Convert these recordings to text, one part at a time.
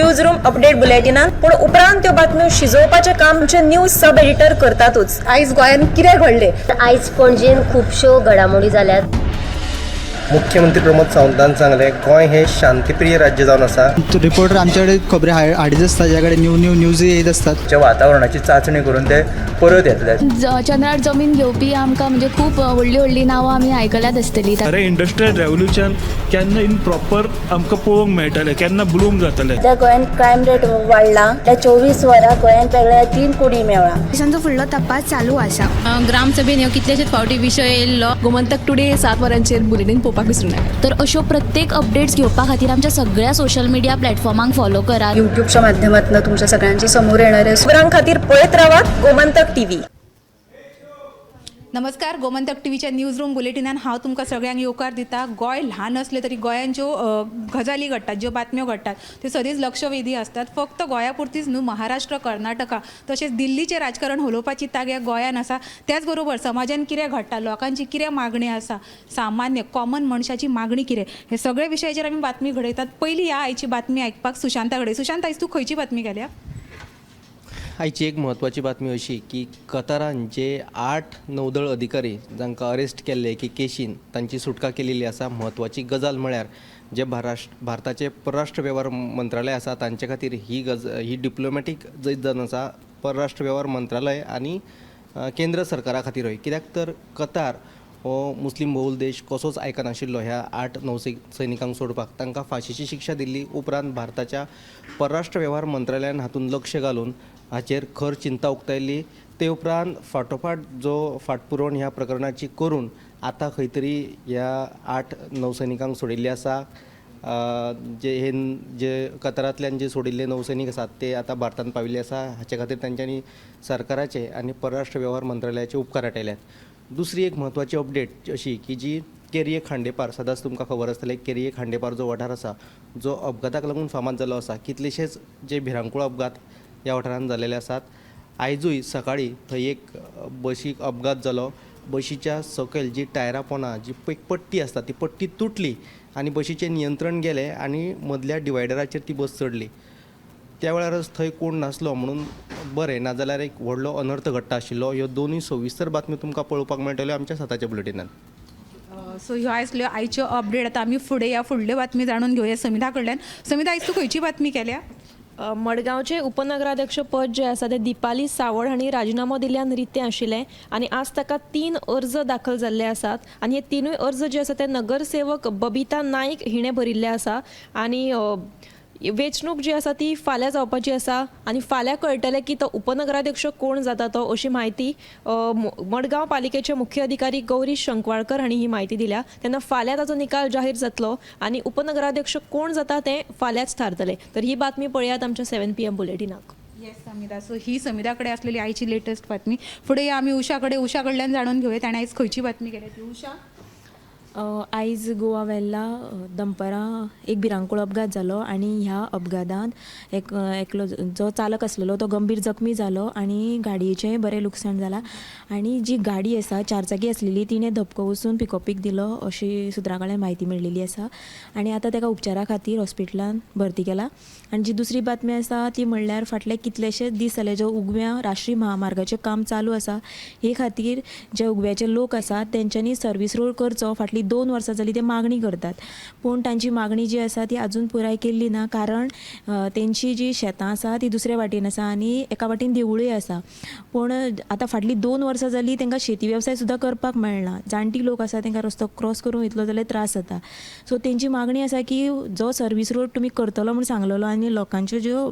News room update बुलेटिनात पूण उपरांत त्यो बातम्यो शिजोवपाचें काम आमचे न्यूज सब एडिटर करतातूच। आयज गोंयांत कितें घडलें? आयज पणजेन खुबश्यो घडामोडी जाल्यात। मुख्यमंत्री प्रमोद सावंतान सांगले गोंय हे शांतीप्रिय राज्य जावन आसा। रिपोर्टर आमच्याकडे खबरी हाडीत आसता, ज्याकडे न्यूज येत असतात। जे वातावरणाची चाचणी करून ते परत येतले। चंद्रार जमीन घेवपी आमकां म्हणजे खूब व्हडली व्हडली नांवां आमी आयकल्यात आसतली। अरे इंडस्ट्रियल रेवल्युशन केन्ना इन प्रॉपर आमकां पळोवंक मेळटलें, केन्ना ब्लूम जातलें। त्या गोंयांत क्रायम रेट वाडला। त्या 24 वरां गोंयांत वेगळ्या 3 कुडी मेळ्ळा। देशांचो फुडलो तपास चालू आसा। ग्रामसभेन ह्यो कितलेशेच फावटी विशय येयल्लो। गोमंतक टुडे 7 वरांचेर बुलेटिन पळोवपाक विसरूं नाका। तर अश्यो प्रत्येक अपडेट्स घेवपा खातीर आमच्या सगळ्या सोशल मिडिया प्लॅटफॉर्मांक फॉलो करा। युट्यूबच्या माध्यमातून तुमच्या सगळ्यांच्या समोर येणारे खबरां खातीर पळयत रावात गोमंतक टीव्ही। नमस्कार, गोमंतक टीव्हीच्या न्यूज रूम बुलेटिनान हांव तुमकां सगळ्यांक येवकार दिता। गोंय ल्हान असलें तरी गोंयांत ज्यो गजाली घडटात, ज्यो बातम्यो घडटात त्यो सदींच लक्षवेधी असतात। फक्त गोंया पुरतीच न्हू, महाराष्ट्र, कर्नाटका तशेंच दिल्लीचें राजकारण हलोवपाची तांक गोंयान आसा। त्याच बरोबर समाजान कितें घडटा, लोकांची कितें मागणी आसा, सामान्य कॉमन मनशाची मागणी कितें, हे सगळे विशयाचेर आमी बातमी घडयतात। पयली ह्या आयची बातमी आयकपाक सुशांता कडेन। सुशांत, आयज तूं खंयची बातमी केल्या? आयची एक म्हत्वाची बातमी अशी की कतारान जे 8 नौदळ अधिकारी जांकां अरेस्ट केल्ले की केशीन तांची सुटका केलेली आसा। म्हत्वाची गजाल म्हळ्यार जे भारताचे परराष्ट्र वेव्हार मंत्रालय आसा तांचे खातीर ही डिप्लोमॅटीक जैत जावन आसा। परराष्ट्र वेव्हार मंत्रालय आनी केंद्र सरकारा खातीरूय, कित्याक तर कतार हो मुस्लीम बहुल देश कसोच आयकनाशिल्लो ह्या 8 नौसैनिकांक सोडपाक। तांकां फाशीची शिक्षा दिल्ली। उपरांत भारताच्या परराष्ट्र वेव्हार मंत्रालयान हातूंत लक्ष घालून हाचेर खर चिंता उक्तायली। ते उपरांत फाटोफाट जो फाटपुरवण ह्या प्रकरणाची करून आतां खंय तरी ह्या 8 नौसैनिकांक सोडिल्ले आसा। जे कतारांतल्यान जे सोडिल्ले नौसैनीक आसात ते आतां भारतांत पाविल्ले आसा। हाचे खातीर तांच्यांनी सरकाराचे आनी परराष्ट्र वेव्हार मंत्रालयाचे उपकार आटयल्यात। दुसरी एक म्हत्वाची अपडेट अशी की जी केरये खांडेपार, सदांच तुमकां खबर आसतलें, केरये खांडेपार जो वाठार आसा जो अपघाताक लागून फामाद जालो आसा। कितलेशेच जे भिरांकूळ अपघात ह्या वाठारांत जाल्ले आसात। आयजूय सकाळीं थंय एक बशीक अपघात जालो। बशीच्या सकयल जी टायरां पोंदा, जी पट्टी आसता ती पट्टी तुटली आनी बशीचें नियंत्रण गेलें आनी मदल्या डिवायडराचेर ती बस चडली। त्या वेळारच थंय कोण नासलो म्हणून बरें, नाजाल्यार एक व्हडलो अनर्थ घडटा आशिल्लो। ह्यो दोनूय सविस्तर बातम्यो तुमकां पळोवपाक मेळटल्यो आमच्या सताच्या बुलेटिनांत। सो ह्यो आयसल्यो आयच्यो अपडेट। आतां आमी फुडल्यो बातमी जाणून घेवया समिधा कडल्यान। समिधा, आयज तूं खंयची बातमी केल्या? मडगांवचे उपनगराध्यक्ष पद जे आसा ते दिपाली सावळ हांणी राजिनामो दिल्ल्यान रित्तें आशिल्लें आनी आज ताका 3 अर्ज दाखल जाल्ले आसात आनी हे 3 अर्ज जे आसा ते नगरसेवक बबिता नाईक हिणें भरिल्ले आसा आनी वेंचणूक जी आसा ती फाल्यां जावपाची आसा आनी फाल्यां कळटलें की तो उपनगराध्यक्ष कोण जाता तो, अशी म्हायती मडगांव पालिकेचे मुख्य अधिकारी गौरी शंकवाळकर हांणी ही म्हायती दिल्या। तेन्ना फाल्यां ताचो निकाल जाहीर जातलो आनी उपनगराध्यक्ष कोण जाता तें फाल्यांच थारतलें। तर ही बातमी पळयात आमच्या 7 PM बुलेटिनाक। येस समिधा, सो ही समिधा कडेन आसलेली आयची लेटस्ट बातमी। फुडें आमी उशा कडल्यान जाणून घेवया ताणें आयज खंयची बातमी केल्या ती। उशा, आयज गोवा वेल्ला दनपारां एक भिरांकूळ अपघात जालो आनी ह्या अपघातांत एकलो जो चालक आसलेलो तो गंभीर जखमी जालो आनी गाडयेचें बरें लुकसाण जालां। आनी जी गाडी आसा 4 चाकी आसलेली तिणें धपको वचून पिकअपीक दिलो अशी सुत्रां कडल्यान म्हायती मेळिल्ली आसा आनी आतां ताका उपचारा खातीर हॉस्पिटलांत भरती केला। आनी जी दुसरी बातमी आसा ती म्हणल्यार फाटले कितलेशेच दीस जाले जो उगव्या राष्ट्रीय महामार्गाचें काम चालू आसा हे खातीर जे उगव्याचे लोक आसात तेंच्यांनी सर्वीस रोड करचो। फाटली 2 वर्सां जाली ते मागणी करतात, पूण तांची मागणी जी आसा ती अजून पुराय केल्ली ना, कारण तेंची जी शेतां आसा ती दुसऱ्या वाटेन आसा आनी एका वाटेन देवूळय आसा। पूण आतां फाटली 2 वर्सां जाली तांकां शेती वेवसाय सुद्दां करपाक मेळना। जाणटी लोक आसा तांकां रस्तो क्रॉस करूंक वयतलो जाल्यार त्रास जाता। सो तेंची मागणी आसा की जो सर्वीस रोड तुमी करतलो म्हूण सांगलेलो आनी लोकांच्यो ज्यो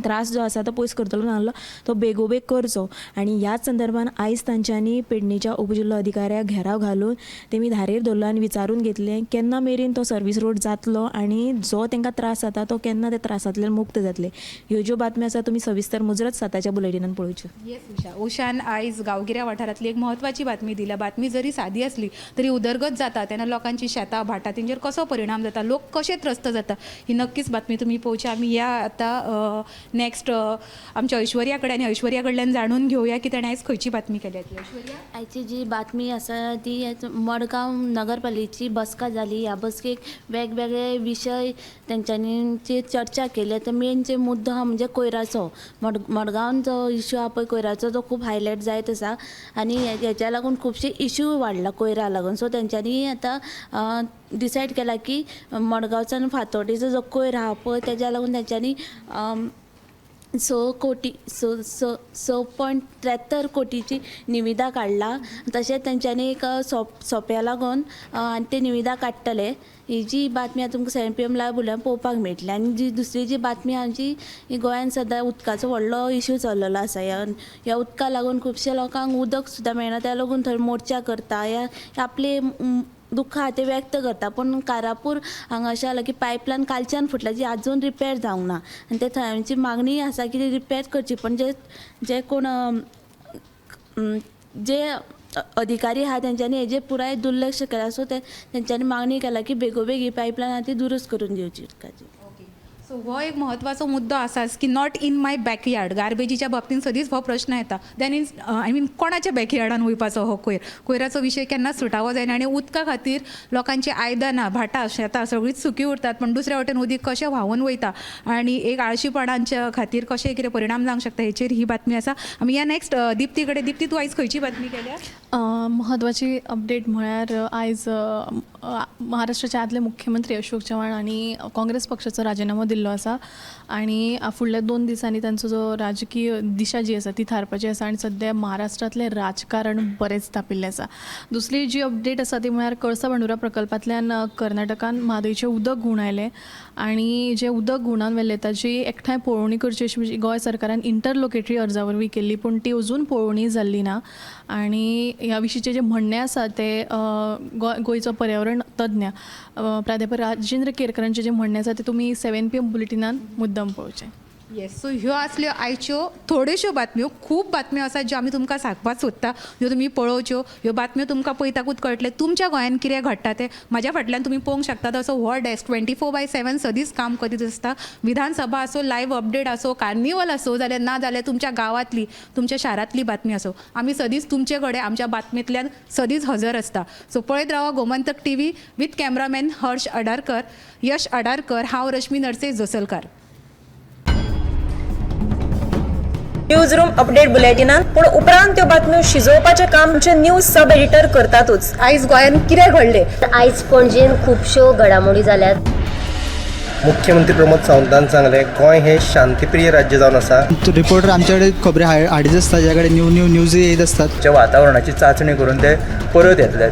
त्रास जो आसा तो पयस करतलो नासलो तो बेगोबेग करचो। आनी ह्याच संदर्भान आयज तांच्यांनी पेडणेच्या उपजिल्लो अधिकाऱ्याक घेराव घालून तेमी धारेर धरलो आनी विचारून घेतलें केन्ना मेरेन तो सर्वीस रोड जातलो आनी जो तांकां त्रास जाता तो केन्ना त्या त्रासांतल्यान मुक्त जातले। ह्यो ज्यो बातम्यो आसा तुमी सविस्तर मुजरत सताच्या बुलेटिनान पळोवच्यो। येस उशान आयज गांवगिऱ्या वाठारांतली एक म्हत्वाची बातमी दिल्या। बातमी जरी सादी असली तरी उदरगत जाता तेन्ना लोकांची शेतां भाटां तेंचेर कसो परिणाम जाता, लोक कशे त्रस्त जाता, ही नक्कीच बातमी तुमी पळोवची। आमी ह्या आतां नेक्स्ट आमच्या ऐश्वर्या कडेन आनी ऐश्वर्या कडल्यान जाणून घेवया की ताणें आयज खंयची बातमी केल्या ती. ऐश्वर्या, आयची जी बातमी आसा ती मडगांव नगरपालिकेची बसका जाली. ह्या बसकेक वेगवेगळे विशय तेंच्यांनी चर्चा केले. तर मेन जे मुद्दो हा म्हणजे कोयराचो. मडगांवन जो इशू हा पळय कोयराचो तो खूब हायलायट जायत आसा आनी हेच्या लागून खुबशे इशू वाडला कोयरा लागून. सो तेंच्यांनी आतां डिसायड केला की मडगांवच्यान फातोर्डेचो जो कोयर आहा पळय तेज्या लागून तेंच्यांनी 6.73 कोटीची निविदा काडला. तशेंच तेंच्यांनी एक सोप्या लागून आनी ते निविदा काडटले. ही जी बातमी आतां तुमकां 7 PM लायव्ह उलोवन पळोवपाक मेळटली. आनी जी दुसरी जी बातमी आमची ही गोंयान सद्दां उदकाचो व्हडलो इशू चल्लेलो आसा. ह्या उदका लागून खुबशे लोकांक उदक सुद्दां मेळना, त्या लागून थंय मोर्चा करता, आपले दुख्ख आहा ते व्यक्त करता. पण कारापूर हांगा अशें जालां की पायपलायन कालच्यान फुटल्या जी आजून रिपेर जावंक ना आनी ते थंयची मागणी आसा की ती रिपेर करची. पण जे कोण जे अधिकारी आहा तेंच्यांनी हेजेर पुराय दुर्लक्ष केला. सो तेंच्यांनी मागणी केला की बेगोबेग ही पायपलायन आहा ती दुरुस्त करून दिवची उदकाची. सो हो एक म्हत्वाचो मुद्दो आसाच की नॉट इन माय बॅकयार्ड. गार्बेजीच्या बाबतींत सदींच हो प्रश्न येता. दॅन इज आय मीन कोणाच्या बॅकयार्डान वयपाचो हो कोयराचो विशय केन्ना सुटावो जायना. आनी उदका खातीर लोकांची आयदनां भाटां शेतां सगळींच सुकी उरतात. पण दुसऱ्या वटेन उदीक कशें व्हांवून वयता आनी एक आळशीपणांच्या खातीर कशें कितें परिणाम जावंक शकता हेचेर ही बातमी आसा. आमी या नेक्स्ट दिप्ती कडेन. दिप्ती, तूं आयज खंयची बातमी केल्या? महत्वाची अपडेट म्हळ्यार आयज महाराष्ट्राचे आदले मुख्यमंत्री अशोक चव्हाण आणि काँग्रेस पक्षाचो राजिनामो दिल्लो आसा आणि फुडल्या 2 दिसांनी तांचो जो राजकीय दिशा जी आसा ती थारपाची आसा आणि सध्या महाराष्ट्रातलें राजकारण बरेंच तापिल्लें आसा. दुसरी जी अपडेट आसा ती म्हळ्यार कळसा बांदोरा प्रकल्पांतल्यान कर्नाटकान म्हादयचें उदक घुंवन आयलें आणि जे उदक घुंवडावन व्हेल्लें ताची एकठांय पळोवणी करची अशी गोंय सरकारान इंटरलोकेटरी अर्जा वरवीं केल्ली. पूण ती अजून पळोवणी जाल्ली ना आणि ह्या विशींचें जें म्हणणें आसा ते गोंयचो पर्यावरण तज्ञ प्राध्यापक राजेंद्र केरकरांचें जें म्हणणें आसा तें तुमी 7 PM बुलेटिनान मुद्दम पळोवचें. येस, सो ह्यो आसल्यो आयच्यो थोड्योश्यो बातम्यो. खूब बातम्यो आसात ज्यो आमी तुमकां सांगपाक सोदता, ह्यो तुमी पळोवच्यो. ह्यो बातम्यो तुमकां पळयताकूच कळटलें तुमच्या गोंयान कितें घडटा तें. म्हाज्या फाटल्यान तुमी पळोवंक शकतात असो हो डेस्क 24/7 सदींच काम करीत आसता. विधानसभा आसो, लायव्ह अपडेट आसो, कार्निवल आसो, जाल्यार ना जाल्यार तुमच्या गांवांतली तुमच्या शारांतली बातमी आसो, आमी सदींच तुमचे कडेन आमच्या बातमेंतल्यान सदींच हजर आसता. सो पळयत रावा Gomantak TV with cameraman Harsh Adarkar, Yash Adarkar. हांव Rashmi Narse Josalkar. News room update बुलेटिनान पूण उपरांत त्यो बातम्यो शिजोवपाचें काम आमचे न्यूज सब एडिटर करतातूच. आयज गोंयान कितें घडलें? आयज पणजेन खुबश्यो घडामोडी जाल्यात. मुख्यमंत्री प्रमोद सावंतान सांगलें गोंय हें शांतीप्रिय राज्य जावन आसा. रिपोर्टर आमच्याकडे खबरी हाडीत आसता, ज्याकडे न्यूज येत असतात. जे वातावरणाची चाचणी करून ते परत येतले.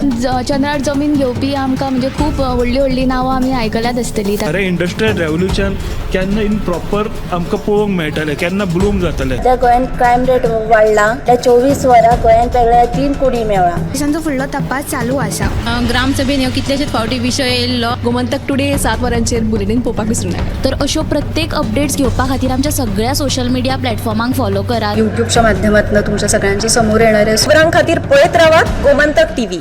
चंद्रार जमीन घेवपी आमकां म्हणजे खूब व्हडलीं नांवां आमी आयकल्यात आसतलीं. अरे इंडस्ट्रियल रेव्होल्युशन केन्ना इन प्रॉपर आमकां पळोवंक मेळटलें, केन्ना ब्लूम जातलें. त्या गोंयान क्रायम रेट वाडला. त्या 24 वरां गोंयान वेगळ्या 3 कुडी मेळ्ळा. देशांचो फुडलो तपास चालू आसा. ग्रामसभेन ह्यो कितलेशेच फावटी विशय येयल्लो. गोमंतक टुडे 7 वरांचेर बुलेटिन पळोवपाक विसरूं नाका. तर अश्यो प्रत्येक अपडेट्स घेवपा खातीर आमच्या सगळ्या सोशल मिडिया प्लॅटफॉर्मांक फॉलो करात. युट्यूबच्या माध्यमातून तुमच्या सगळ्यांच्या समोर येणाऱ्या खबरां खातीर पळयत रावात गोमंतक TV.